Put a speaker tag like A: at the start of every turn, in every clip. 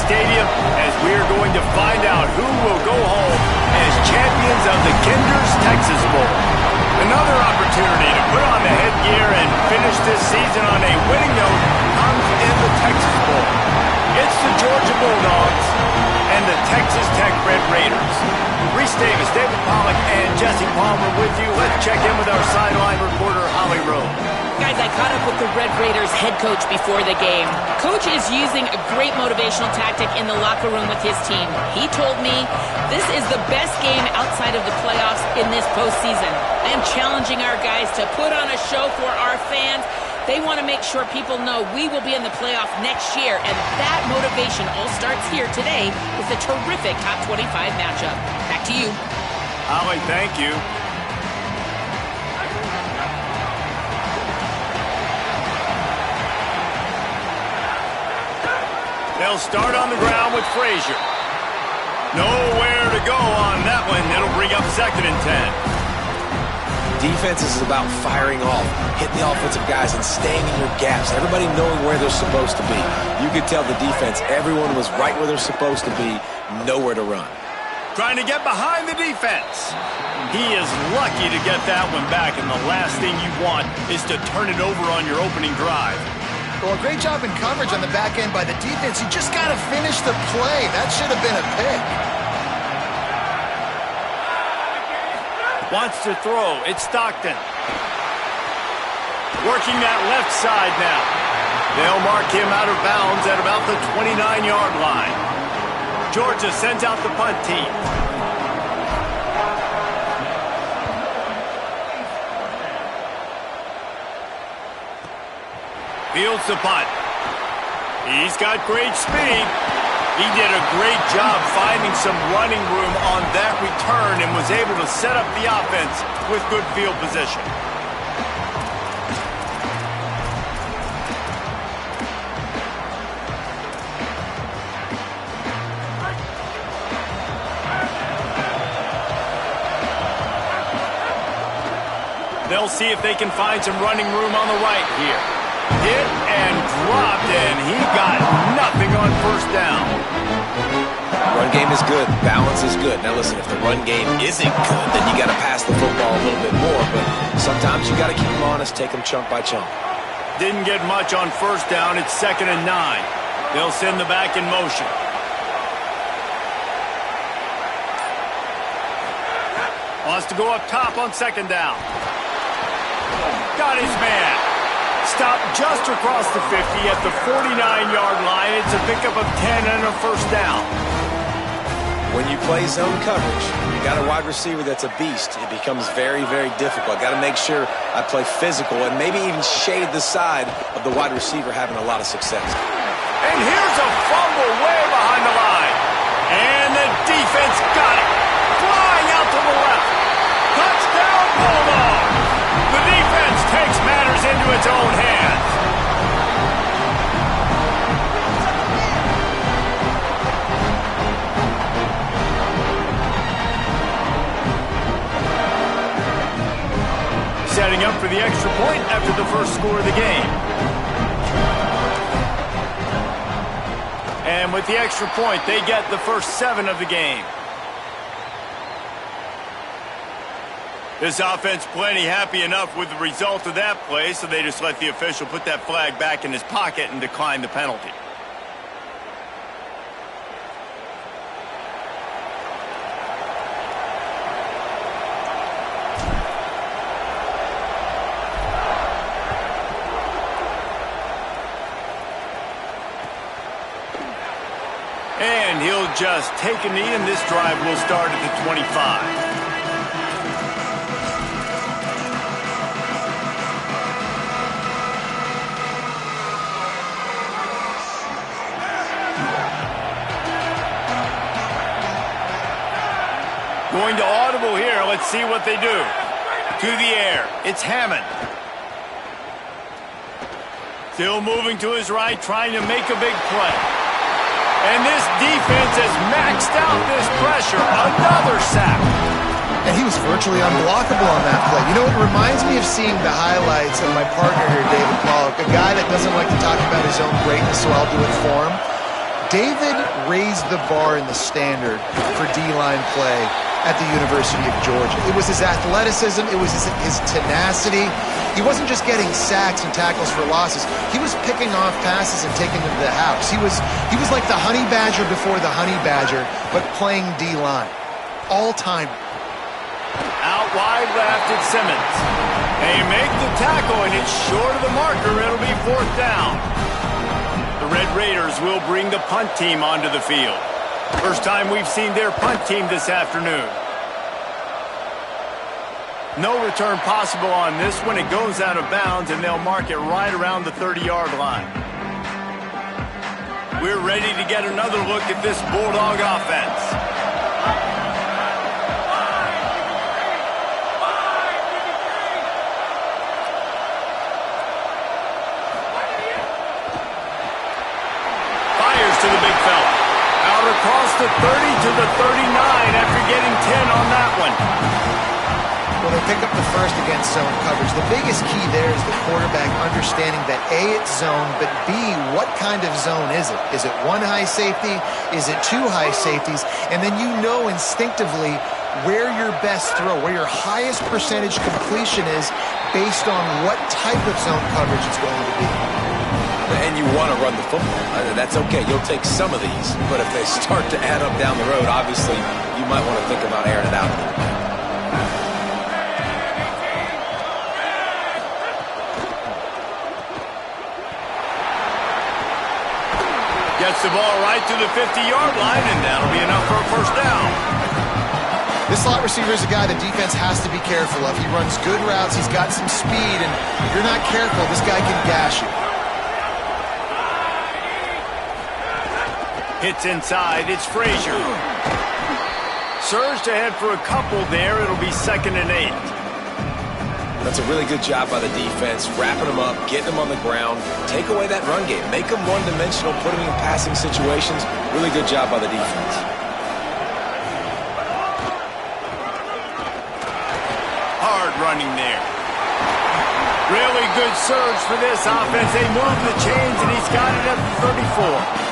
A: Stadium as we're going to find out who will go home as champions of the Kinder's Texas Bowl. Another opportunity to put on the headgear and finish this season on a winning note comes in the Texas Bowl. It's the Georgia Bulldogs and the Texas Tech Red Raiders. Reese Davis, David Pollack, and Jesse Palmer with you. Let's check in with our sideline reporter, Holly Rowe.
B: Guys, I caught up with the Red Raiders head coach before the game. Coach is using a great motivational tactic in the locker room with his team. He told me this is the best game outside of the playoffs in this postseason. I am challenging our guys to put on a show for our fans. They want to make sure people know we will be in the playoff next year, and that motivation all starts here today with a terrific top 25 matchup. Back to you.
A: Holly, thank you. They'll start on the ground with Frazier. Nowhere to go on that one. It'll bring up 2nd and 10.
C: Defense is about firing off, hitting the offensive guys, and staying in your gaps. Everybody knowing where they're supposed to be. You could tell the defense, everyone was right where they're supposed to be, nowhere to run.
A: Trying to get behind the defense. He is lucky to get that one back, and the last thing you want is to turn it over on your opening drive.
D: Well, great job in coverage on the back end by the defense. You just got to finish the play. That should have been a pick.
A: Wants to throw. It's Stockton. Working that left side now. They'll mark him out of bounds at about the 29-yard line. Georgia sends out the punt team. Fields the punt. He's got great speed. He did a great job finding some running room on that return and was able to set up the offense with good field position. They'll see if they can find some running room on the right here. Hit and dropped, and he got nothing on first down.
C: Run game is good. Balance is good. Now listen, if the run game isn't good, then you got to pass the football a little bit more. But sometimes you got to keep them honest, take them chunk by chunk.
A: Didn't get much on first down. It's 2nd and 9. They'll send the back in motion. Wants to go up top on 2nd down. Got his man. Stopped just across the 50 at the 49-yard line. It's a pickup of 10 and a first down.
C: When you play zone coverage, you got a wide receiver that's a beast. It becomes very, very difficult. Got to make sure I play physical and maybe even shade the side of the wide receiver having a lot of success.
A: And here's a fumble way behind the line. And the defense got it. Flying out to the left. Touchdown, Bulldog. The defense takes matters into its own hands. Setting up for the extra point after the first score of the game. And with the extra point, they get the first 7 of the game. This offense plenty happy enough with the result of that play, so they just let the official put that flag back in his pocket and decline the penalty. And he'll just take a knee, and this drive will start at the 25. Going to audible here. Let's see what they do. To the air. It's Hammond. Still moving to his right, trying to make a big play. And this defense has maxed out this pressure. Another sack.
D: And he was virtually unblockable on that play. You know, it reminds me of seeing the highlights of my partner here, David Pollock, a guy that doesn't like to talk about his own greatness, so I'll do it for him. David raised the bar in the standard for D-line play at the University of Georgia. It was his athleticism. It was his tenacity. He wasn't just getting sacks and tackles for losses. He was picking off passes and taking them to the house. He was like the honey badger before the honey badger, but playing D-line. All-time.
A: Out wide left, it's Simmons. They make the tackle, and it's short of the marker. It'll be 4th down. The Red Raiders will bring the punt team onto the field. First time we've seen their punt team this afternoon. No return possible on this one. It goes out of bounds, and they'll mark it right around the 30-yard line. We're ready to get another look at this Bulldog offense. Fires to the big fella. Out across the 30 to the 39 after getting 10 on that one.
D: Well, they pick up the first against zone coverage. The biggest key there is the quarterback understanding that A, it's zone, but B, what kind of zone is it? Is it one high safety? Is it two high safeties? And then you know instinctively where your best throw, where your highest percentage completion is based on what type of zone coverage it's going to be.
C: And you want to run the football. That's okay. You'll take some of these. But if they start to add up down the road, obviously, you might want to think about airing it out a little bit.
A: Gets the ball right to the 50-yard line, and that'll be enough for a first down.
D: This slot receiver is a guy the defense has to be careful of. He runs good routes. He's got some speed, and if you're not careful, this guy can gash you.
A: Hits inside. It's Frazier. Surged ahead for a couple there. It'll be 2nd and 8.
C: That's a really good job by the defense, wrapping them up, getting them on the ground, take away that run game, make them one-dimensional, put them in passing situations. Really good job by the defense.
A: Hard running there. Really good surge for this offense. They move the chains, and he's got it at the 34.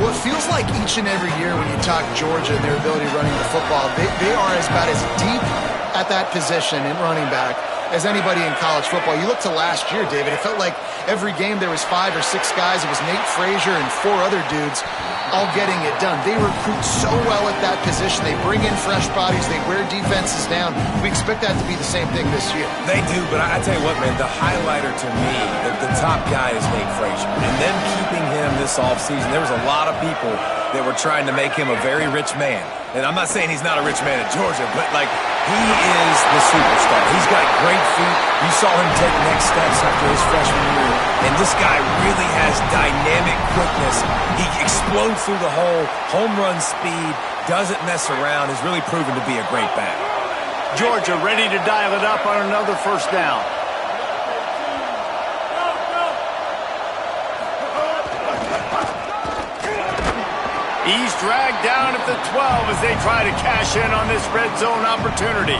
D: Well, it feels like each and every year when you talk Georgia and their ability running the football, they are about as deep at that position in running back as anybody in college football. You look to last year, David, it felt like every game there was 5 or 6 guys. It was Nate Frazier and 4 other dudes all getting it done. They recruit so well at that position. They bring in fresh bodies. They wear defenses down. We expect that to be the same thing this year.
C: They do, but I tell you what, man, the highlighter to me, the top guy is Nate Frazier. And them keeping him this offseason, there was a lot of people that were trying to make him a very rich man. And I'm not saying he's not a rich man at Georgia, but, like, he is the superstar. He's got great feet. You saw him take next steps after his freshman year. And this guy really has dynamic quickness. He explodes through the hole, home run speed, doesn't mess around, has really proven to be a great back.
A: Georgia ready to dial it up on another first down. He's dragged down at the 12 as they try to cash in on this red zone opportunity.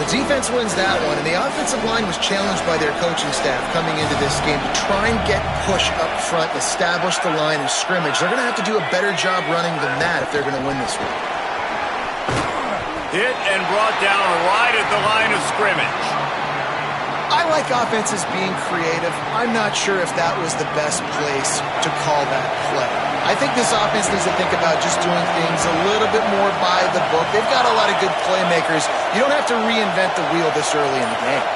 D: The defense wins that one, and the offensive line was challenged by their coaching staff coming into this game to try and get push up front, establish the line of scrimmage. They're going to have to do a better job running than that if they're going to win this one.
A: Hit and brought down right at the line of scrimmage.
D: I like offenses being creative. I'm not sure if that was the best place to call that play. I think this offense needs to think about just doing things a little bit more by the book. They've got a lot of good playmakers. You don't have to reinvent the wheel this early in the game.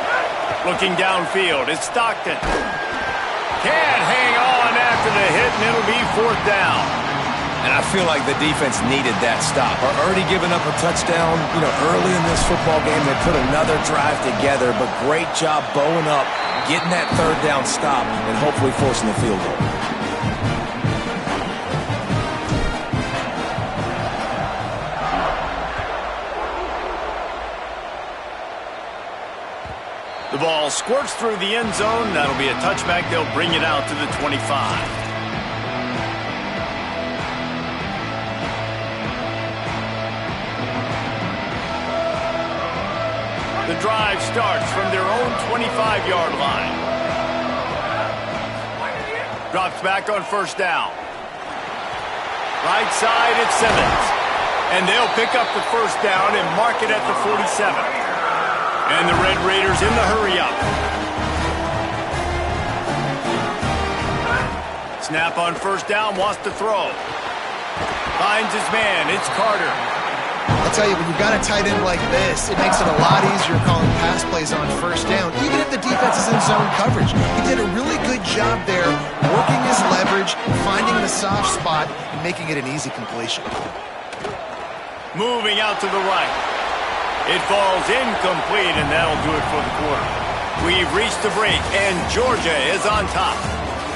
A: Looking downfield, it's Stockton. Can't hang on after the hit, and it'll be 4th down.
C: And I feel like the defense needed that stop. Already giving up a touchdown, early in this football game. They put another drive together, but great job bowing up, getting that 3rd down stop, and hopefully forcing the field goal.
A: The ball squirts through the end zone. That'll be a touchback. They'll bring it out to the 25. The drive starts from their own 25-yard line. Drops back on 1st down. Right side, it's Simmons. And they'll pick up the 1st down and mark it at the 47. And the Red Raiders in the hurry-up. Snap on 1st down, wants to throw. Finds his man, it's Carter.
D: I'll tell you, when you've got a tight end like this, it makes it a lot easier calling pass plays on 1st down, even if the defense is in zone coverage. He did a really good job there, working his leverage, finding the soft spot, and making it an easy completion.
A: Moving out to the right. It falls incomplete, and that'll do it for the quarter. We've reached the break, and Georgia is on top.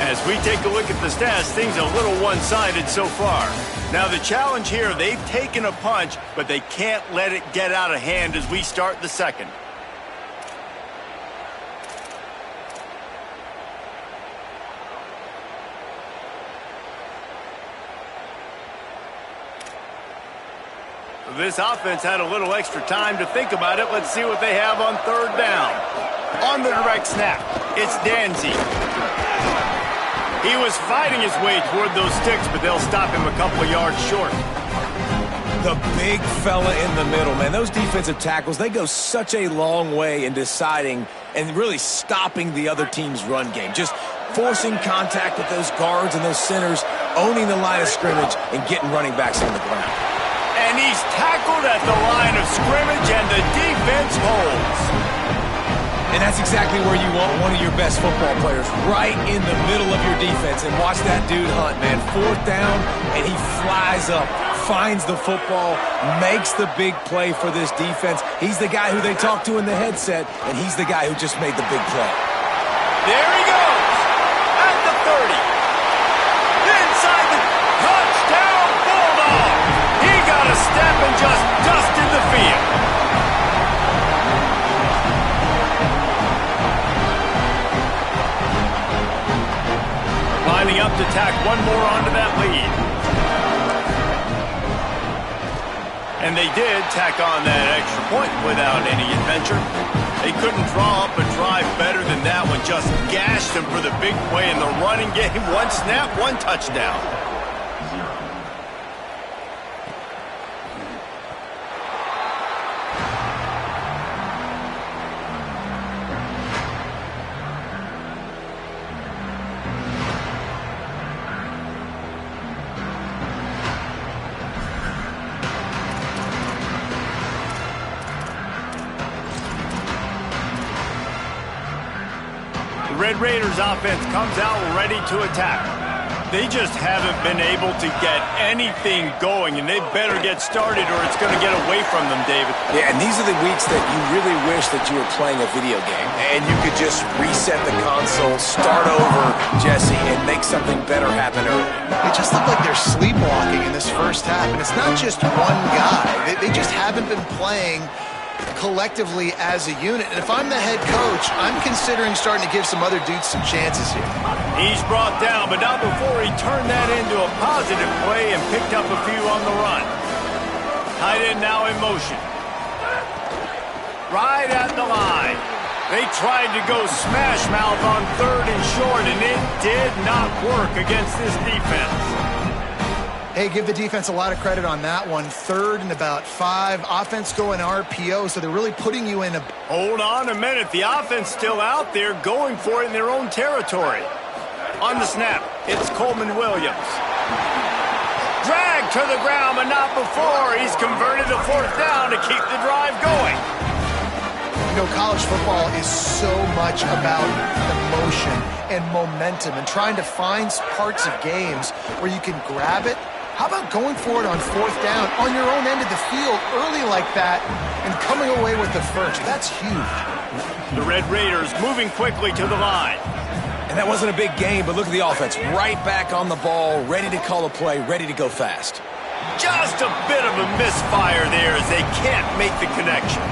A: As we take a look at the stats, things are a little one-sided so far. Now, the challenge here, they've taken a punch, but they can't let it get out of hand as we start the second. This offense had a little extra time to think about it. Let's see what they have on 3rd down. On the direct snap, it's Danzy. He was fighting his way toward those sticks, but they'll stop him a couple of yards short.
C: The big fella in the middle, man. Those defensive tackles, they go such a long way in deciding and really stopping the other team's run game. Just forcing contact with those guards and those centers, owning the line of scrimmage, and getting running backs on the ground.
A: And he's tackled at the line of scrimmage, and the defense holds.
C: And that's exactly where you want one of your best football players, right in the middle of your defense. And watch that dude hunt, man. 4th down, and he flies up, finds the football, makes the big play for this defense. He's the guy who they talk to in the headset, and he's the guy who just made the big play.
A: There he goes, at the 30. Inside the touchdown Bulldog. He got a step and just dusted the field. Lining up to tack one more onto that lead. And they did tack on that extra point without any adventure. They couldn't draw up a drive better than that one. Just gashed them for the big play in the running game. One snap, one touchdown. Red Raiders offense comes out ready to attack. They just haven't been able to get anything going, and they better get started or it's going to get away from them, David.
C: Yeah, and these are the weeks that you really wish that you were playing a video game and you could just reset the console, start over, Jesse, and make something better happen early.
D: They just look like they're sleepwalking in this first half, and it's not just one guy. They just haven't been playing collectively as a unit. And if I'm the head coach, I'm considering starting to give some other dudes some chances here.
A: He's brought down, but not before he turned that into a positive play and picked up a few on the run. Tight end now in motion. Right at the line. They tried to go smash mouth on 3rd and short, and it did not work against this defense.
D: Hey, give the defense a lot of credit on that one. 3rd and about 5. Offense going RPO, so they're really putting you in a...
A: Hold on a minute. The offense still out there going for it in their own territory. On the snap, it's Coleman Williams. Dragged to the ground, but not before. He's converted the 4th down to keep the drive going.
D: You know, college football is so much about emotion and momentum and trying to find parts of games where you can grab it. How about going for it on 4th down on your own end of the field early like that and coming away with the first? That's huge.
A: The Red Raiders moving quickly to the line.
C: And that wasn't a big game, but look at the offense. Right back on the ball, ready to call a play, ready to go fast.
A: Just a bit of a misfire there as they can't make the connection.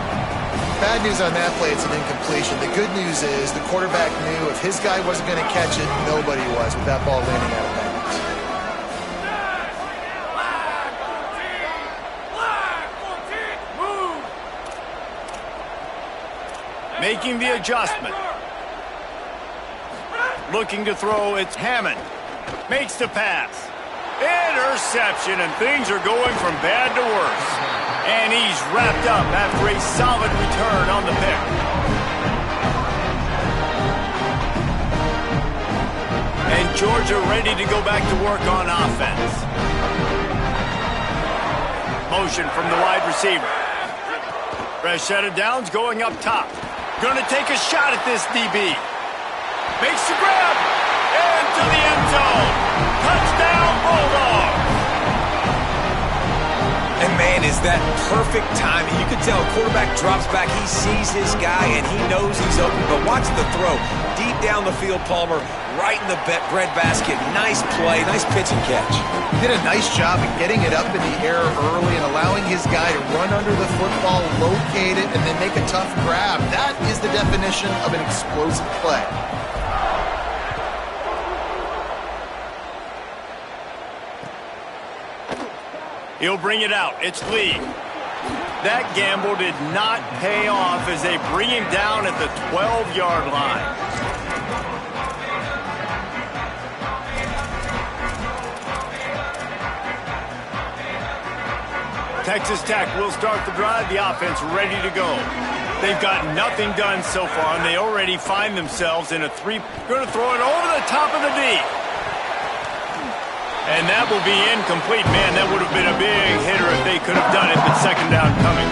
D: Bad news on that play, it's an incompletion. The good news is the quarterback knew if his guy wasn't going to catch it, nobody was with that ball landing out of bounds.
A: Making the adjustment. Looking to throw, it's Hammond. Makes the pass. Interception, and things are going from bad to worse. And he's wrapped up after a solid return on the pick. And Georgia ready to go back to work on offense. Motion from the wide receiver. Fresh set of downs going up top. Gonna take a shot at this DB. Makes the grab. Into the end zone. Touchdown, Bulldogs.
C: And man, is that perfect timing. You can tell quarterback drops back. He sees his guy, and he knows he's open. But watch the throw. Deep down the field, Palmer, right in the bread basket. Nice play, nice pitch and catch.
D: He did a nice job of getting it up in the air early and allowing his guy to run under the football, locate it, and then make a tough grab. That is the definition of an explosive play.
A: He'll bring it out. It's Lee. That gamble did not pay off as they bring him down at the 12-yard line. Texas Tech will start the drive. The offense ready to go. They've got nothing done so far, and they already find themselves in a 3. Going to throw it over the top of the D. And that will be incomplete. Man, that would have been a big hitter if they could have done it, but 2nd down coming.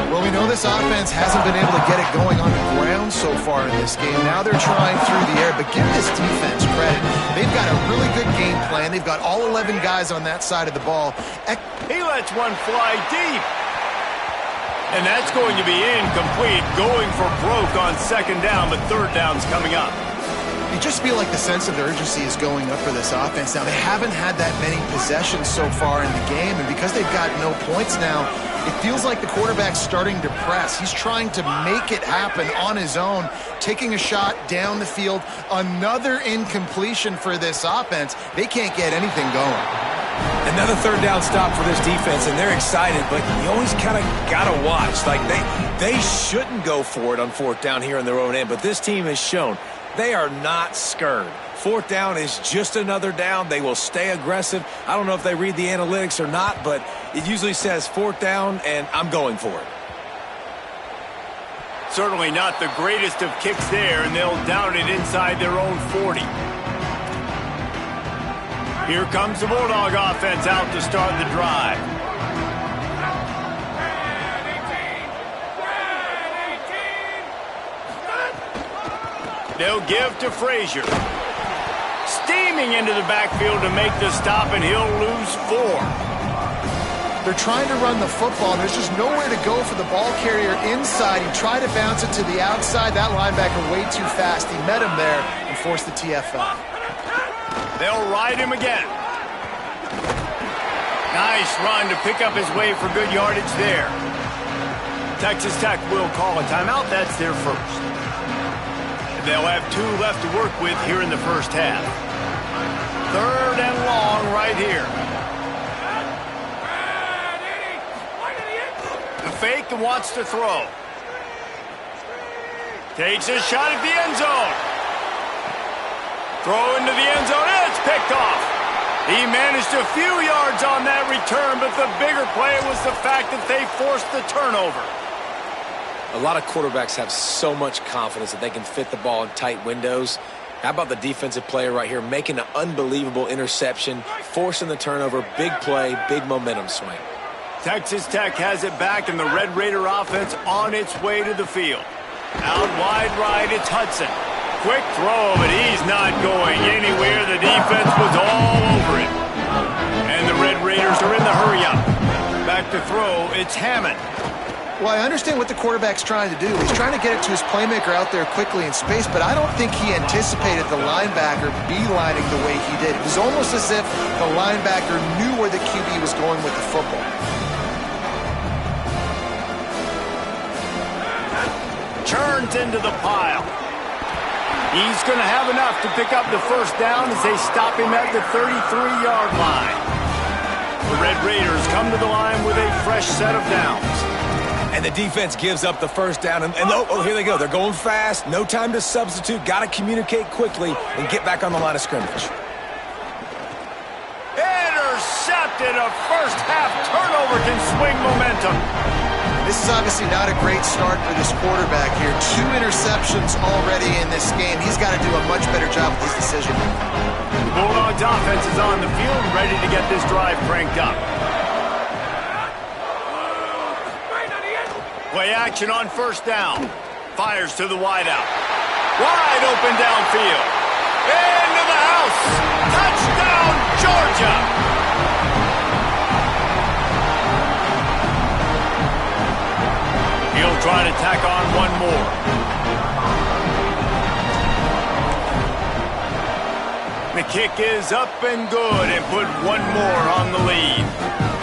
D: Well, we know this offense hasn't been able to get it going on the ground so far in this game. Now they're trying through the air, but give this defense credit. They've got a really good game plan. They've got all 11 guys on that side of the ball.
A: He lets one fly deep. And that's going to be incomplete, going for broke on 2nd down, but 3rd down's coming up.
D: You just feel like the sense of urgency is going up for this offense. Now, they haven't had that many possessions so far in the game, and because they've got no points now, it feels like the quarterback's starting to press. He's trying to make it happen on his own, taking a shot down the field. Another incompletion for this offense. They can't get anything going.
C: Another 3rd down stop for this defense, and they're excited, but you always kind of got to watch. Like, they shouldn't go for it on 4th down here on their own end, but this team has shown they are not scared. 4th down is just another down. They will stay aggressive. I don't know if they read the analytics or not, but it usually says 4th down, and I'm going for it.
A: Certainly not the greatest of kicks there, and they'll down it inside their own 40. Here comes the Bulldog offense out to start the drive. They'll give to Frazier. Steaming into the backfield to make the stop, and he'll lose 4.
D: They're trying to run the football, and there's just nowhere to go for the ball carrier inside. He tried to bounce it to the outside. That linebacker way too fast. He met him there and forced the TFL.
A: They'll ride him again. Nice run to pick up his way for good yardage there. Texas Tech will call a timeout. That's their first. They'll have 2 left to work with here in the first half. 3rd and long right here. The fake and wants to throw. Takes a shot at the end zone. Throw into the end zone, and it's picked off. He managed a few yards on that return, but the bigger play was the fact that they forced the turnover.
C: A lot of quarterbacks have so much confidence that they can fit the ball in tight windows. How about the defensive player right here making an unbelievable interception, forcing the turnover, big play, big momentum swing.
A: Texas Tech has it back, and the Red Raider offense on its way to the field. Out wide right, it's Hudson. Quick throw, but he's not going anywhere. The defense was all over it. And the Red Raiders are in the hurry-up. Back to throw, it's Hammond.
D: Well, I understand what the quarterback's trying to do. He's trying to get it to his playmaker out there quickly in space, but I don't think he anticipated the linebacker beelining the way he did. It was almost as if the linebacker knew where the QB was going with the football.
A: Turns into the pile. He's going to have enough to pick up the first down as they stop him at the 33-yard line. The Red Raiders come to the line with a fresh set of downs.
C: And the defense gives up the first down. And oh, here they go. They're going fast. No time to substitute. Got to communicate quickly and get back on the line of scrimmage.
A: Intercepted. A first-half turnover can swing momentum.
D: This is obviously not a great start for this quarterback here. 2 interceptions already in this game. He's got to do a much better job with his decision.
A: The Bulldogs offense is on the field, ready to get this drive cranked up. Play action on first down. Fires to the wideout. Wide open downfield. Into the house. Touchdown, Georgia. He'll try to tack on one more. The kick is up and good, and put one more on the lead.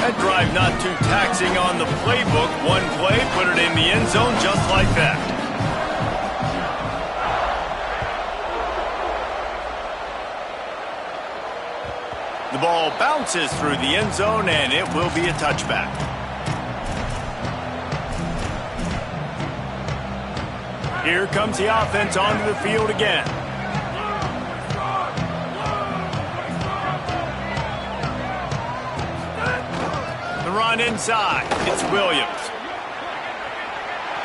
A: That drive not too taxing on the playbook. One play, put it in the end zone just like that. The ball bounces through the end zone, and it will be a touchback. Here comes the offense onto the field again. The run inside. It's Williams.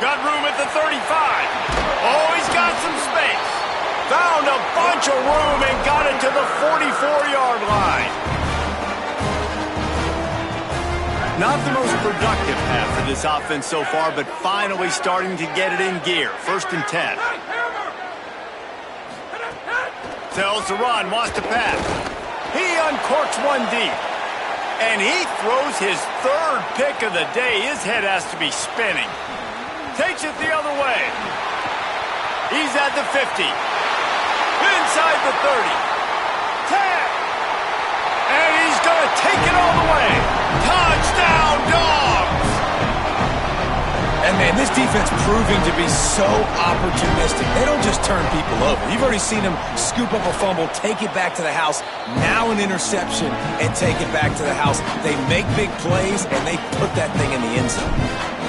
A: Got room at the 35. Oh, he's got some space. Found a bunch of room and got it to the 44-yard line. Not the most productive half for this offense so far, but finally starting to get it in gear. 1st and 10. Tells to run, wants to pass. He uncorks one deep. And he throws his 3rd pick of the day. His head has to be spinning. Takes it the other way. He's at the 50. Inside the 30. 10. And he's going to take it all the way. Touchdown, Dogs!
C: And, man, this defense proving to be so opportunistic. They don't just turn people over. You've already seen them scoop up a fumble, take it back to the house, now an interception, and take it back to the house. They make big plays, and they put that thing in the end zone.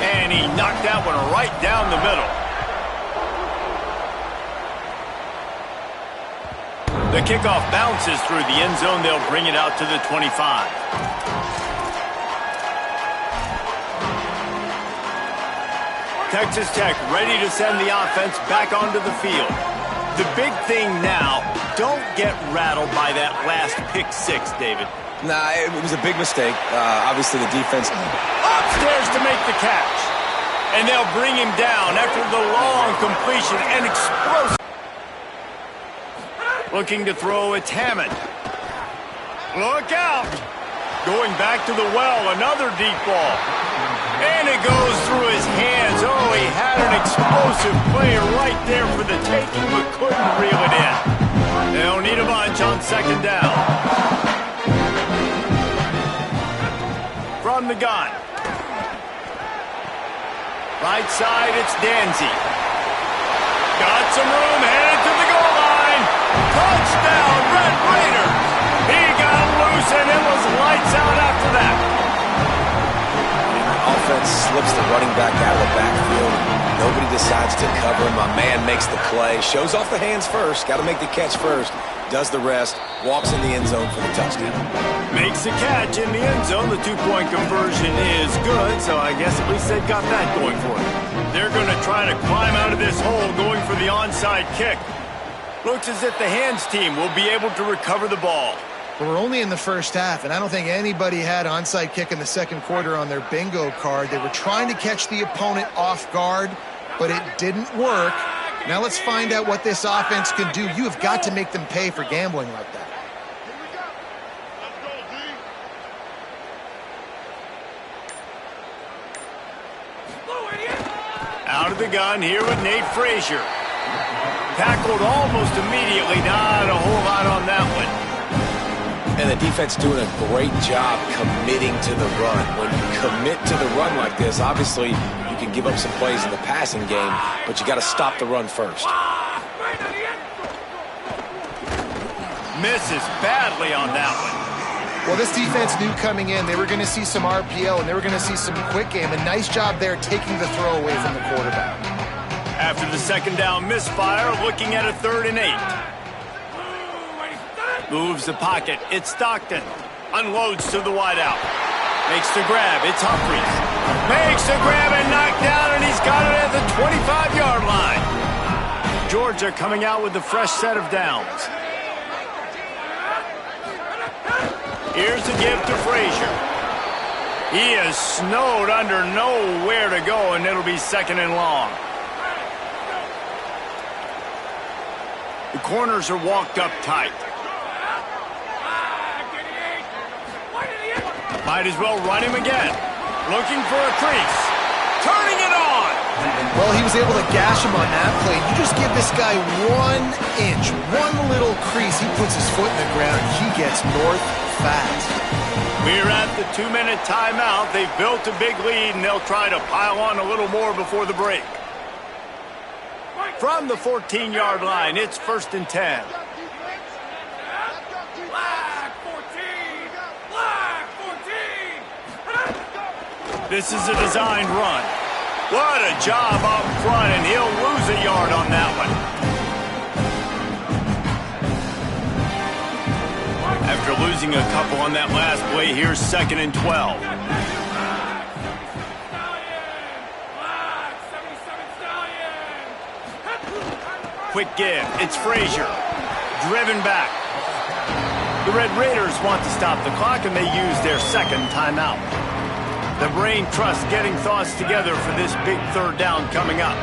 A: And he knocked that one right down the middle. The kickoff bounces through the end zone. They'll bring it out to the 25. Texas Tech ready to send the offense back onto the field. The big thing now, don't get rattled by that last pick 6, David.
C: Nah, it was a big mistake. Obviously, the defense
A: upstairs to make the catch. And they'll bring him down after the long completion and explosive. Looking to throw, it's Hammond. Look out! Going back to the well, another deep ball. And it goes through his hands. Oh, he had an explosive player right there for the taking, but couldn't reel it in. They'll need a bunch on second down. From the gun. Right side, it's Danzy. Got some room, headed to the goal line. Touchdown, Red Raiders. He got loose, and it was lights out after that.
C: Offense slips the running back out of the backfield. Nobody decides to cover him. My man makes the play. Shows off the hands first. Got to make the catch first. Does the rest. Walks in the end zone for the touchdown.
A: Makes the catch in the end zone. The two-point conversion is good, so I guess at least they've got that going for them. They're going to try to climb out of this hole going for the onside kick. Looks as if the hands team will be able to recover the ball.
D: But we're only in the first half, and I don't think anybody had onside kick in the second quarter on their bingo card. They were trying to catch the opponent off guard, but it didn't work. Now let's find out what this offense can do. You have got to make them pay for gambling like that.
A: Out of the gun here with Nate Frazier. Tackled almost immediately. Not a whole lot on that one.
C: And the defense doing a great job committing to the run. When you commit to the run like this, obviously you can give up some plays in the passing game, but you got to stop the run first.
A: Misses badly on that one.
D: Well, this defense knew coming in they were going to see some RPO and they were going to see some quick game. A nice job there taking the throw away from the quarterback.
A: After the second down misfire, looking at a 3rd and 8. Moves the pocket. It's Stockton. Unloads to the wideout. Makes the grab. It's Humphries. Makes the grab and knocked down, and he's got it at the 25-yard line. Georgia coming out with a fresh set of downs. Here's the give to Frazier. He is snowed under, nowhere to go, and it'll be 2nd and long. The corners are walked up tight. Might as well run him again. Looking for a crease. Turning it on.
D: Well, he was able to gash him on that play. You just give this guy 1 inch, one little crease. He puts his foot in the ground. He gets north fast.
A: We're at the 2-minute timeout. They've built a big lead, and they'll try to pile on a little more before the break. From the 14-yard line, it's 1st and 10. This is a designed run. What a job up front, and he'll lose a yard on that one. After losing a couple on that last play, here's 2nd and 12. Quick give. It's Frazier. Driven back. The Red Raiders want to stop the clock, and they use their 2nd timeout. The brain trust getting thoughts together for this big 3rd down coming up.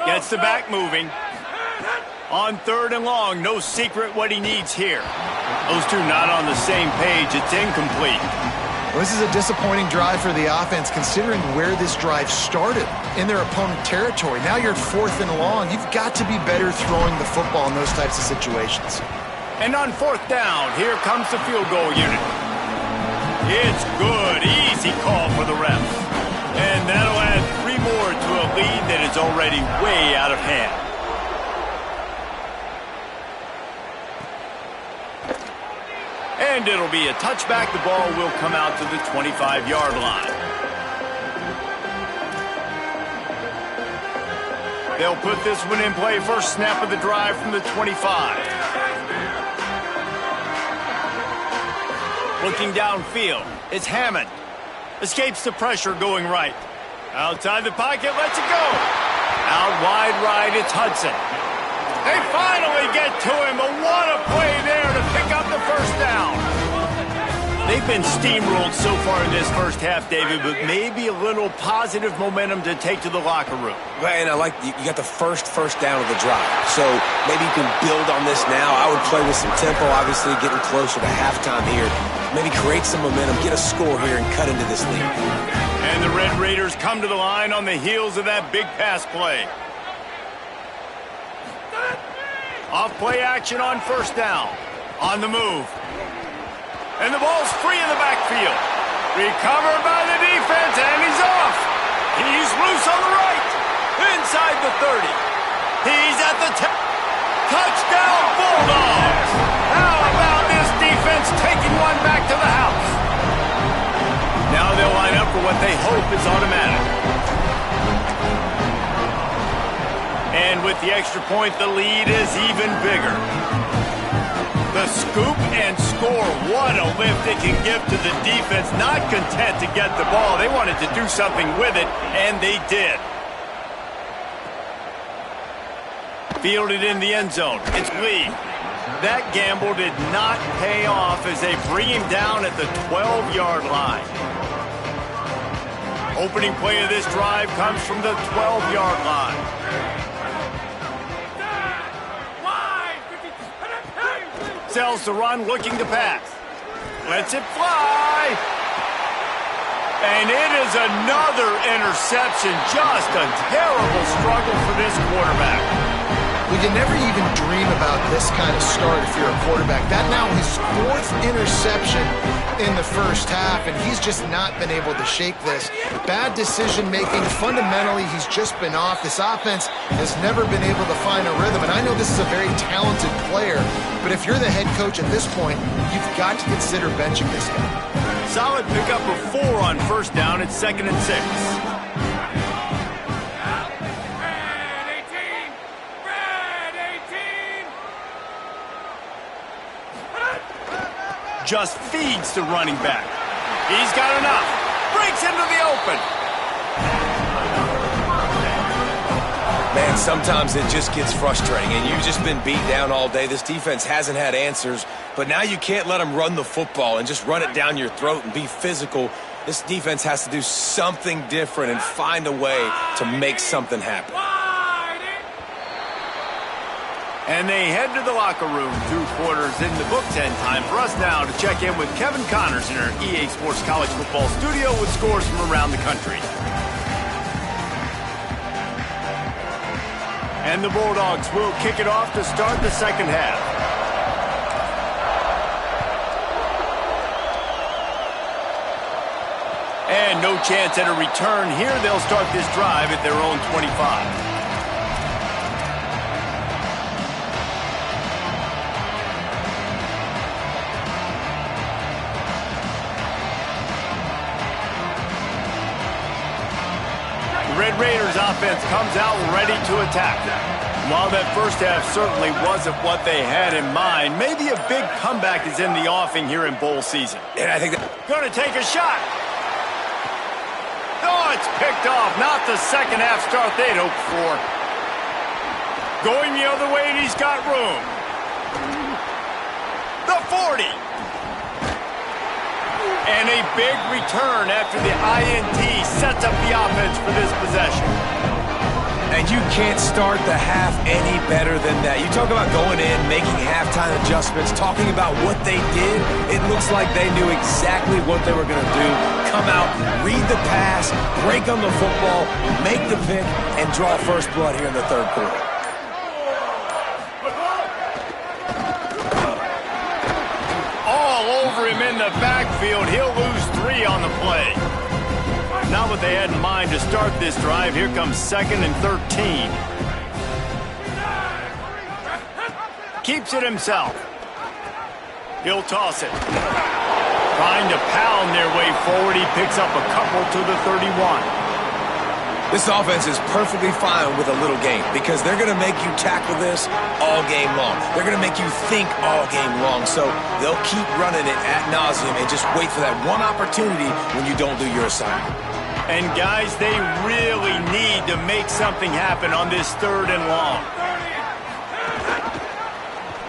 A: Gets the back moving. On 3rd and long, no secret what he needs here. Those two not on the same page. It's incomplete.
D: Well, this is a disappointing drive for the offense considering where this drive started, in their opponent territory. Now you're 4th and long. You've got to be better throwing the football in those types of situations.
A: And on 4th down, here comes the field goal unit. It's good. Easy call for the refs. And that'll add 3 more to a lead that is already way out of hand. And it'll be a touchback. The ball will come out to the 25-yard line. They'll put this one in play. First snap of the drive from the 25. Looking downfield, it's Hammond. Escapes the pressure going right. Outside the pocket, lets it go. Out wide right, it's Hudson. They finally get to him, but what a play there to pick up the 1st down. They've been steamrolled so far in this first half, David, but maybe a little positive momentum to take to the locker room.
C: Well, and I like you got the first down of the drive. So maybe you can build on this now. I would play with some tempo, obviously getting closer to halftime here. Maybe create some momentum, get a score here, and cut into this lead.
A: And the Red Raiders come to the line on the heels of that big pass play. Off play action on first down. On the move. And the ball's free in the backfield. Recovered by the defense, and he's off. He's loose on the right. Inside the 30. He's at the 10. Touchdown, Bulldogs. How about this defense taking one back to the house? Now they'll line up for what they hope is automatic. And with the extra point, the lead is even bigger. The scoop and score, what a lift it can give to the defense. Not content to get the ball. They wanted to do something with it, and they did. Fielded in the end zone. It's Lee. That gamble did not pay off as they bring him down at the 12-yard line. Opening play of this drive comes from the 12-yard line. Sells the run, looking to pass. Lets it fly. And it is another interception. Just a terrible struggle for this quarterback.
D: We can never even dream about this kind of start if you're a quarterback. That now his fourth interception in the first half, and he's just not been able to shake this. Bad decision-making. Fundamentally, he's just been off. This offense has never been able to find a rhythm, and I know this is a very talented player, but if you're the head coach at this point, you've got to consider benching this guy.
A: Solid pickup of 4 on first down. It's 2nd and 6. Just feeds the running back. He's got enough. Breaks into the open.
C: Man, sometimes it just gets frustrating, and you've just been beat down all day. This defense hasn't had answers, but now you can't let them run the football and just run it down your throat and be physical. This defense has to do something different and find a way to make something happen.
A: And they head to the locker room. 2 quarters in the books, and time for us now to check in with Kevin Connors in our EA Sports College Football studio with scores from around the country. And the Bulldogs will kick it off to start the second half. And no chance at a return here. They'll start this drive at their own 25. Red Raiders offense comes out ready to attack. While that first half certainly wasn't what they had in mind, maybe a big comeback is in the offing here in bowl season.
C: And I think that
A: going to take a shot. Oh, it's picked off. Not the second half start they'd hoped for. Going the other way, and he's got room. The 40. And a big return after the INT sets up the offense for this possession.
C: And you can't start the half any better than that. You talk about going in, making halftime adjustments, talking about what they did. It looks like they knew exactly what they were going to do. Come out, read the pass, break on the football, make the pick, and draw first blood here in the third quarter.
A: Over him in the backfield. He'll lose 3 on the play. Not what they had in mind to start this drive. Here comes 2nd and 13. Keeps it himself. He'll toss it. Trying to pound their way forward. He picks up a couple to the 31.
C: This offense is perfectly fine with a little game because they're going to make you tackle this all game long. They're going to make you think all game long. So they'll keep running it ad nauseum and just wait for that one opportunity when you don't do your assignment.
A: And guys, they really need to make something happen on this 3rd and long.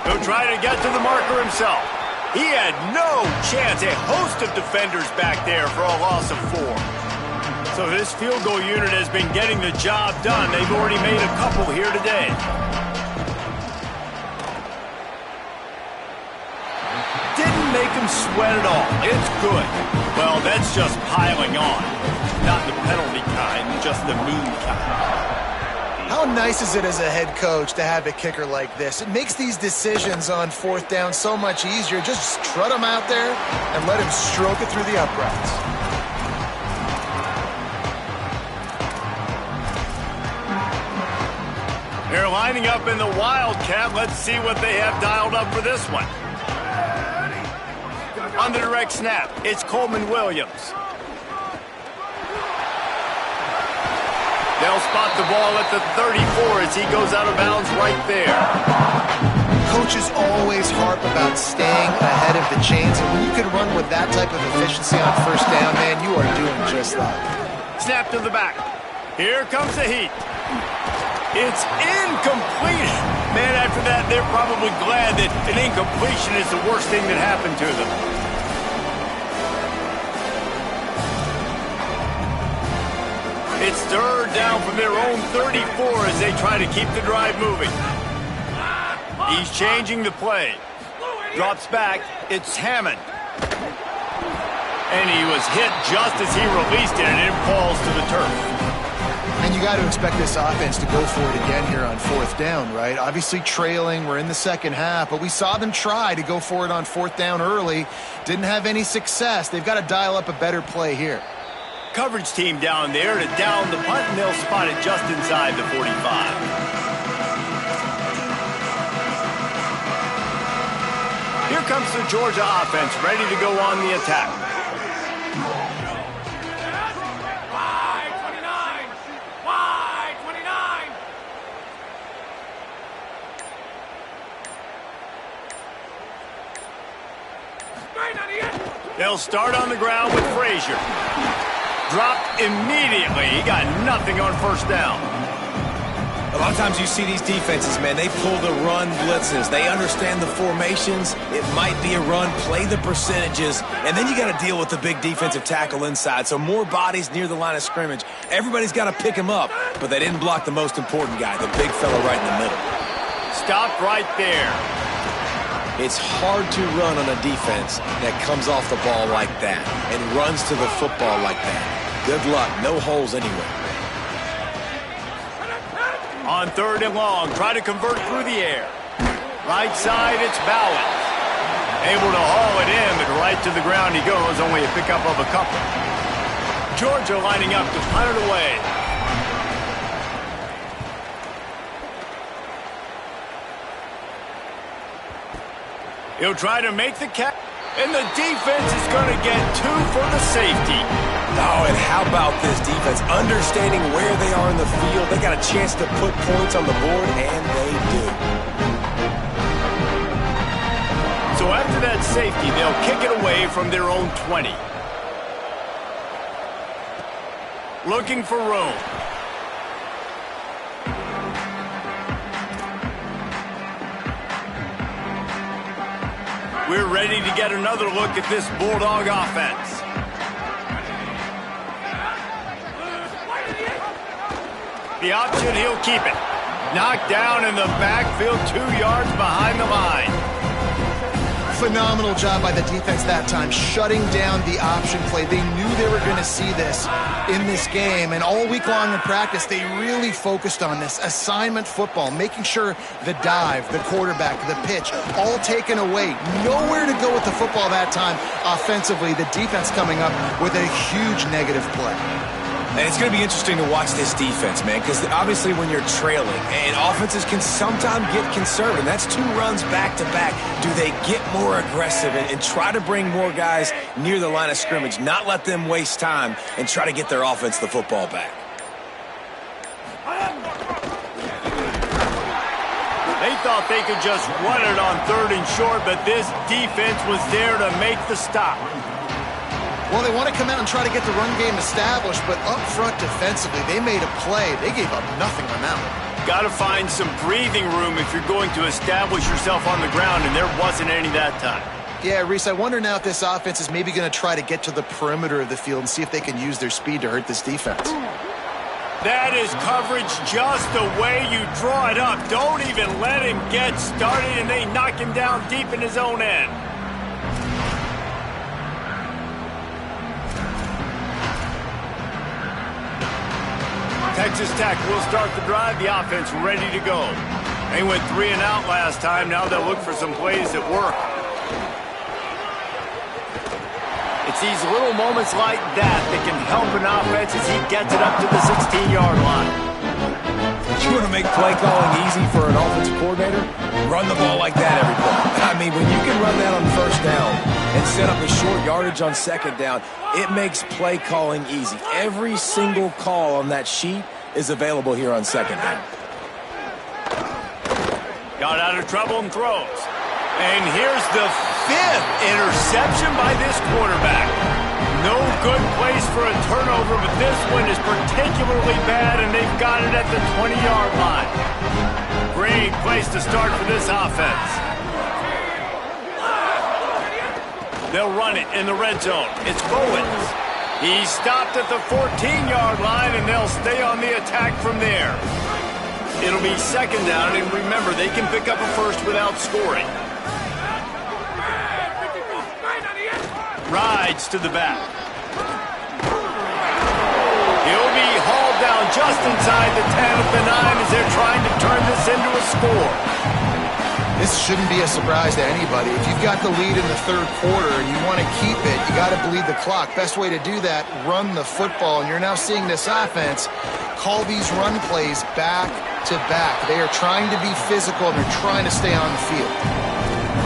A: He'll try to get to the marker himself. He had no chance. A host of defenders back there for a loss of 4. So this field goal unit has been getting the job done. They've already made a couple here today. Didn't make him sweat at all. It's good. Well, that's just piling on. Not the penalty kind, just the mean kind.
D: How nice is it as a head coach to have a kicker like this? It makes these decisions on 4th down so much easier. Just strut him out there and let him stroke it through the uprights.
A: They're lining up in the Wildcat. Let's see what they have dialed up for this one. On the direct snap, it's Coleman Williams. They'll spot the ball at the 34 as he goes out of bounds right there.
D: Coaches always harp about staying ahead of the chains, and when you can run with that type of efficiency on 1st down, man, you are doing just that.
A: Snap to the back. Here comes the heat. It's incomplete. Man, after that, they're probably glad that an incompletion is the worst thing that happened to them. It's 3rd down from their own 34 as they try to keep the drive moving. He's changing the play. Drops back. It's Hammond. And he was hit just as he released it, and it falls to the turf.
D: And you got to expect this offense to go for it again here on 4th down, right? Obviously trailing. We're in the 2nd half, but we saw them try to go for it on 4th down early. Didn't have any success. They've got to dial up a better play here.
A: Coverage team down there to down the punt, and they'll spot it just inside the 45. Here comes the Georgia offense, ready to go on the attack.
E: Wide 29! Wide 29! Straight on the end!
A: They'll start on the ground with Frazier. Dropped immediately. He got nothing on 1st down.
C: A lot of times you see these defenses, man, they pull the run blitzes. They understand the formations. It might be a run, play the percentages, and then you got to deal with the big defensive tackle inside. So more bodies near the line of scrimmage. Everybody's got to pick him up, but they didn't block the most important guy, the big fella right in the middle.
A: Stop right there.
C: It's hard to run on a defense that comes off the ball like that and runs to the football like that. Good luck. No holes anywhere.
A: On 3rd and long, try to convert through the air. Right side, it's Bowen. Able to haul it in, but right to the ground he goes, only a pickup of a couple. Georgia lining up to punt it away. He'll try to make the catch, and the defense is going to get 2 for the safety.
C: Oh, and how about this defense? Understanding where they are in the field. They got a chance to put points on the board, and they do.
A: So after that safety, they'll kick it away from their own 20. Looking for room. We're ready to get another look at this Bulldog offense. The option, he'll keep it. Knocked down in the backfield, 2 yards behind the line.
D: Phenomenal job by the defense that time, shutting down the option play. They knew they were going to see this in this game, and all week long in practice, they really focused on this assignment football, making sure the dive, the quarterback, the pitch, all taken away. Nowhere to go with the football that time offensively. The defense coming up with a huge negative play.
C: And it's going to be interesting to watch this defense, man, because obviously when you're trailing, and offenses can sometimes get conservative. That's 2 runs back-to-back. Do they get more aggressive and try to bring more guys near the line of scrimmage, not let them waste time, and try to get their offense the football back?
A: They thought they could just run it on 3rd and short, but this defense was there to make the stop.
D: Well, they want to come out and try to get the run game established, but up front defensively, they made a play. They gave up nothing on that one.
A: Got to find some breathing room if you're going to establish yourself on the ground, and there wasn't any that time.
D: Yeah, Reese, I wonder now if this offense is maybe going to try to get to the perimeter of the field and see if they can use their speed to hurt this defense.
A: That is coverage just the way you draw it up. Don't even let him get started, and they knock him down deep in his own end. Texas Tech will start the drive. The offense ready to go. They went 3 and out last time. Now they'll look for some plays that work. It's these little moments like that that can help an offense as he gets it up to the 16-yard line.
C: You want to make play calling easy for an offensive coordinator? Run the ball like that every play. I mean, when you can run that on first down and set up a short yardage on second down, it makes play calling easy. Every single call on that sheet is available here on second down.
A: Got out of trouble and throws. And here's the 5th interception by this quarterback. No good place for a turnover, but this one is particularly bad, and they've got it at the 20-yard line. Great place to start for this offense. They'll run it in the red zone. It's Bowens. He stopped at the 14-yard line, and they'll stay on the attack from there. It'll be second down, and remember, they can pick up a first without scoring. Rides to the back. He'll be hauled down just inside the 10 of the 9 as they're trying to turn this into a score.
D: This shouldn't be a surprise to anybody. If you've got the lead in the third quarter and you want to keep it, you got to bleed the clock. Best way to do that, run the football. And you're now seeing this offense call these run plays back to back. They are trying to be physical and they're trying to stay on the field.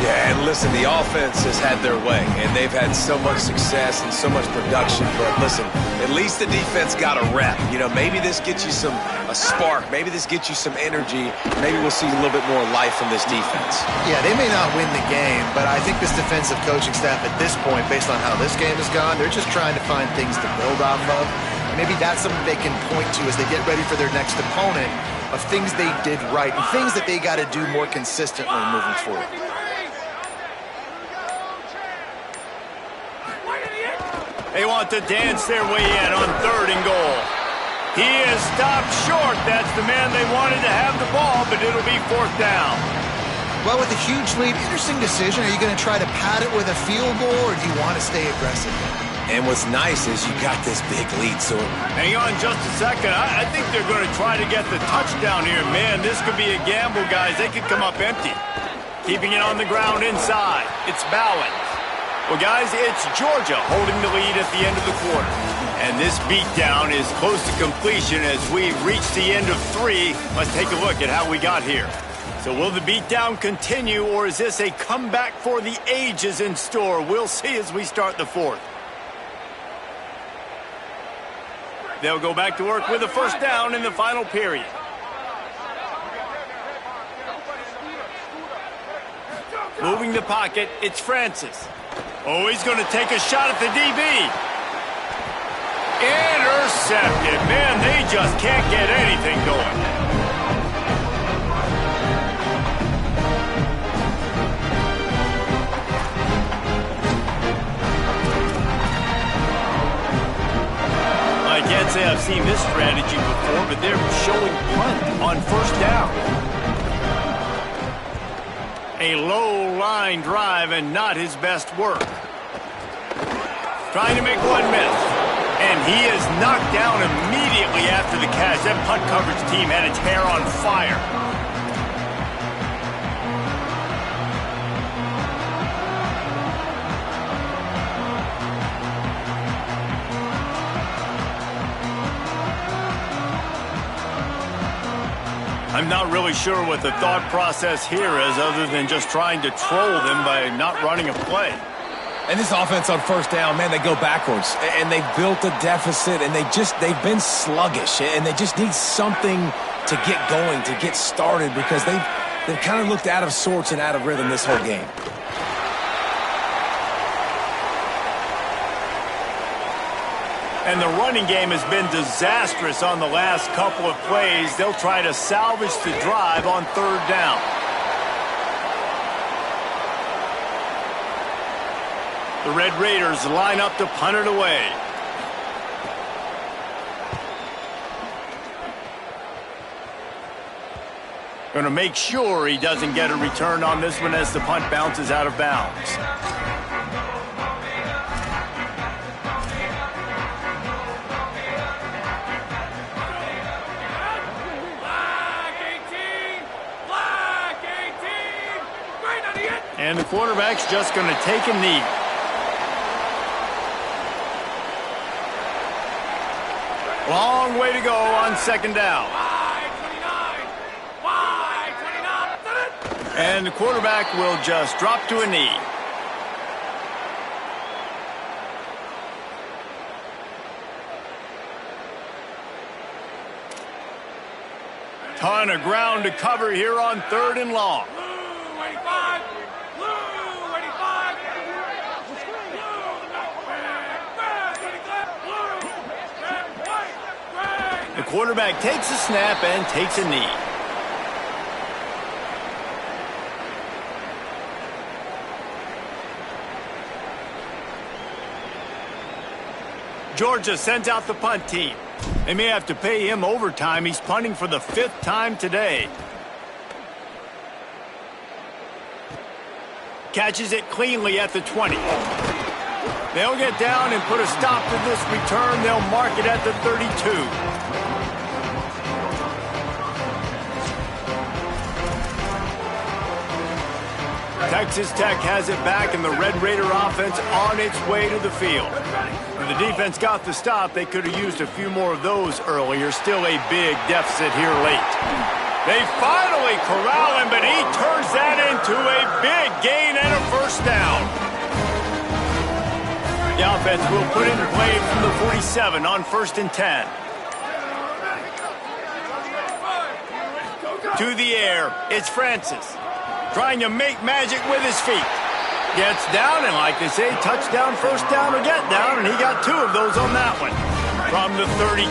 C: Yeah, and listen, the offense has had their way, and they've had so much success and so much production. But listen, at least the defense got a rep. You know, maybe this gets you a spark. Maybe this gets you some energy. Maybe we'll see a little bit more life from this defense.
D: Yeah, they may not win the game, but I think this defensive coaching staff at this point, based on how this game has gone, they're just trying to find things to build off of. Maybe that's something they can point to as they get ready for their next opponent, of things they did right and things that they got to do more consistently moving forward.
A: They want to dance their way in on 3rd and goal. He is stopped short. That's the man they wanted to have the ball, but it'll be 4th down.
D: Well, with a huge lead, interesting decision. Are you going to try to pad it with a field goal, or do you want to stay aggressive?
C: And what's nice is you got this big lead, so
A: hang on just a second. I think they're going to try to get the touchdown here. Man, this could be a gamble, guys. They could come up empty. Keeping it on the ground inside. It's Bowen. Well, guys, it's Georgia holding the lead at the end of the quarter. And this beatdown is close to completion as we reach the end of 3. Let's take a look at how we got here. So will the beatdown continue, or is this a comeback for the ages in store? We'll see as we start the 4th. They'll go back to work with a 1st down in the final period. Moving the pocket, it's Francis. Oh, he's going to take a shot at the DB. Intercepted. Man, they just can't get anything going. I can't say I've seen this strategy before, but they're showing punt on 1st down. A low-line drive and not his best work. Trying to make one miss. And he is knocked down immediately after the catch. That punt coverage team had its hair on fire. I'm not really sure what the thought process here is other than just trying to troll them by not running a play.
C: And this offense on 1st down, man, they go backwards. And they've built a deficit, and they've been sluggish. And they just need something to get going, to get started, because they've kind of looked out of sorts and out of rhythm this whole game.
A: And the running game has been disastrous on the last couple of plays. They'll try to salvage the drive on 3rd down. The Red Raiders line up to punt it away. Going to make sure he doesn't get a return on this one as the punt bounces out of bounds. And the quarterback's just going to take a knee. Long way to go on second down. And the quarterback will just drop to a knee. Ton of ground to cover here on 3rd and long. The quarterback takes a snap and takes a knee. Georgia sends out the punt team. They may have to pay him overtime. He's punting for the 5th time today. Catches it cleanly at the 20. They'll get down and put a stop to this return. They'll mark it at the 32. Texas Tech has it back, and the Red Raider offense on its way to the field. When the defense got the stop, they could have used a few more of those earlier. Still a big deficit here late. They finally corral him, but he turns that into a big gain and a 1st down. The offense will put into play from the 47 on 1st and 10. To the air, it's Francis. Trying to make magic with his feet. Gets down, and like they say, touchdown, 1st down, or get down, and he got 2 of those on that one. From the 33,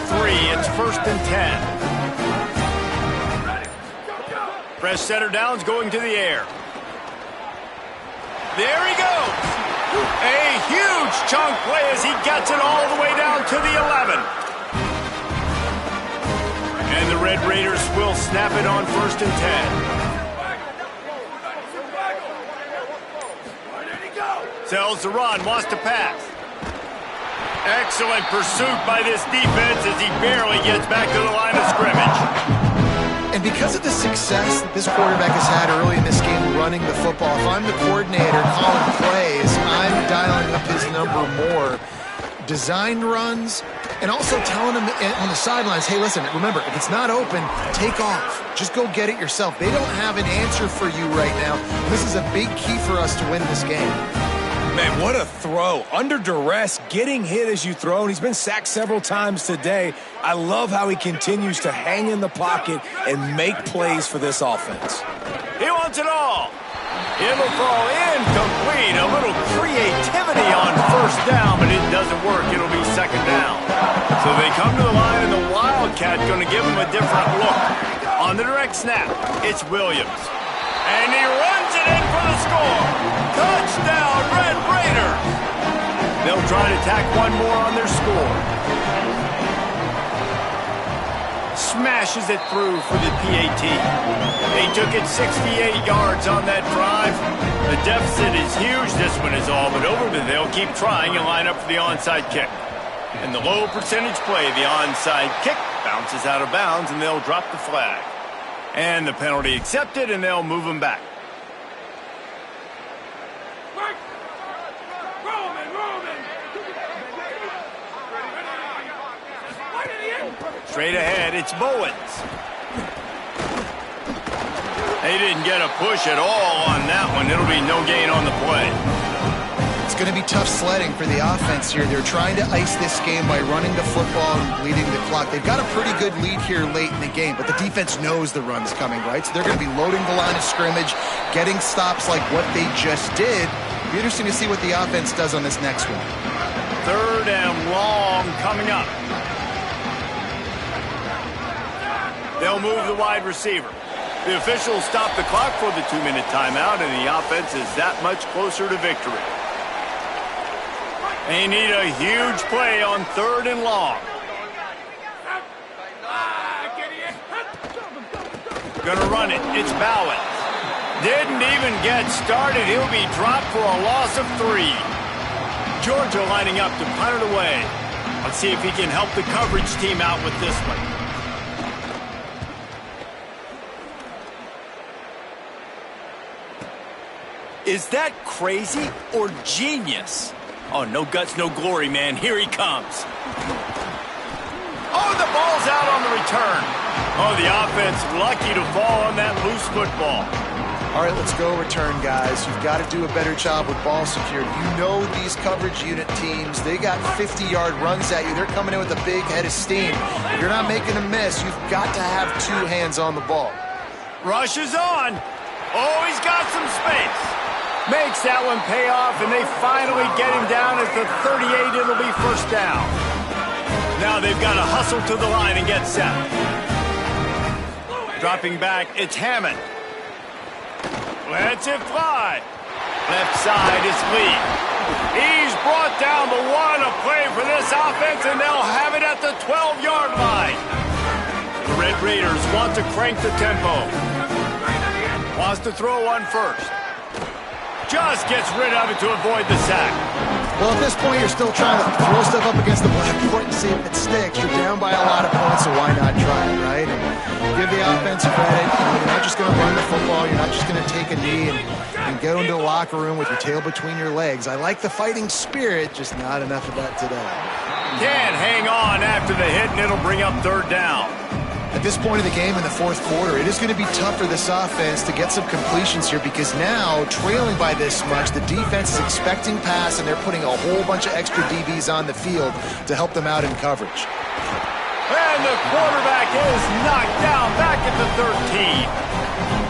A: it's 1st and 10. Fresh center downs going to the air. There he goes. A huge chunk play as he gets it all the way down to the 11. And the Red Raiders will snap it on 1st and 10. Sells the run, wants to pass. Excellent pursuit by this defense as he barely gets back to the line of scrimmage.
D: And because of the success that this quarterback has had early in this game running the football, if I'm the coordinator calling plays, I'm dialing up his number more. Design runs, and also telling him on the sidelines, hey, listen, remember, if it's not open, take off. Just go get it yourself. They don't have an answer for you right now. This is a big key for us to win this game.
C: Man, what a throw. Under duress, getting hit as you throw, and he's been sacked several times today. I love how he continues to hang in the pocket and make plays for this offense.
A: He wants it all. It'll fall incomplete. A little creativity on 1st down, but it doesn't work. It'll be 2nd down. So they come to the line, and the Wildcat going to give him a different look. On the direct snap, it's Williams. And he runs it in for the score. Touchdown, Red Raiders. They'll try to tack one more on their score. Smashes it through for the PAT. They took it 68 yards on that drive. The deficit is huge. This one is all but over, but they'll keep trying and line up for the onside kick. And the low percentage play, the onside kick, bounces out of bounds, and they'll drop the flag. And the penalty accepted, and they'll move him back. Straight ahead, it's Bowens. They didn't get a push at all on that one. It'll be no gain on the play.
D: It's going to be tough sledding for the offense here. They're trying to ice this game by running the football and leading the clock. They've got a pretty good lead here late in the game, but the defense knows the run's coming, right? So they're going to be loading the line of scrimmage, getting stops like what they just did. It'll be interesting to see what the offense does on this next one.
A: 3rd and long coming up. They'll move the wide receiver. The officials stop the clock for the 2-minute timeout, and the offense is that much closer to victory. They need a huge play on 3rd and long. Gonna run it. It's Bowen. Didn't even get started. He'll be dropped for a loss of 3. Georgia lining up to punt it away. Let's see if he can help the coverage team out with this one. Is that crazy or genius? Oh, no guts, no glory, man. Here he comes. Oh, the ball's out on the return. Oh, the offense lucky to fall on that loose football.
D: All right, let's go return, guys. You've got to do a better job with ball security. You know these coverage unit teams, they got 50-yard runs at you. They're coming in with a big head of steam. If you're not making a miss, you've got to have 2 hands on the ball.
A: Rush is on. Oh, he's got some space. Makes that one pay off, and they finally get him down at the 38. It'll be 1st down. Now they've got to hustle to the line and get set. Dropping back, it's Hammond. Lets it fly. Left side is Lee. He's brought down, but what a play for this offense, and they'll have it at the 12-yard line. The Red Raiders want to crank the tempo. Wants to throw one first. Just gets rid of it to avoid the sack.
D: Well, at this point, you're still trying to throw stuff up against the blackboard and see if it sticks. You're down by a lot of points, so why not try it, right? And give the offense credit. You're not just going to run the football. You're not just going to take a knee and go into the locker room with your tail between your legs. I like the fighting spirit, just not enough of that today.
A: Can't hang on after the hit, and it'll bring up 3rd down.
D: At this point of the game in the 4th quarter, it is going to be tough for this offense to get some completions here because now, trailing by this much, the defense is expecting pass, and they're putting a whole bunch of extra DBs on the field to help them out in coverage.
A: And the quarterback is knocked down back at the 13.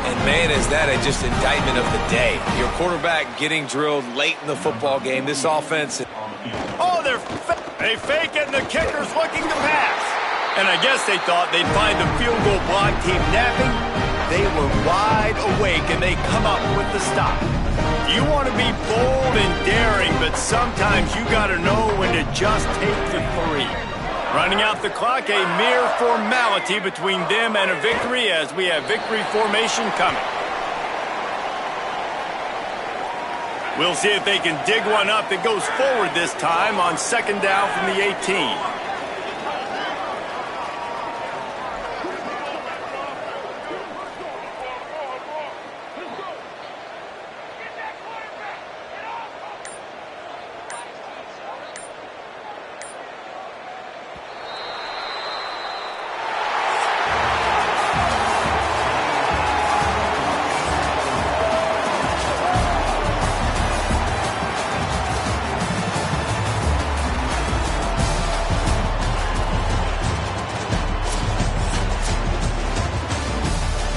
C: And man, is that just indictment of the day. Your quarterback getting drilled late in the football game. This offense.
A: Oh, they fake it, and the kicker's looking to pass. And I guess they thought they'd find the field goal block team napping. They were wide awake, and they come up with the stop. You want to be bold and daring, but sometimes you got to know when to just take the 3. Running out the clock, a mere formality between them and a victory as we have victory formation coming. We'll see if they can dig one up that goes forward this time on 2nd down from the 18.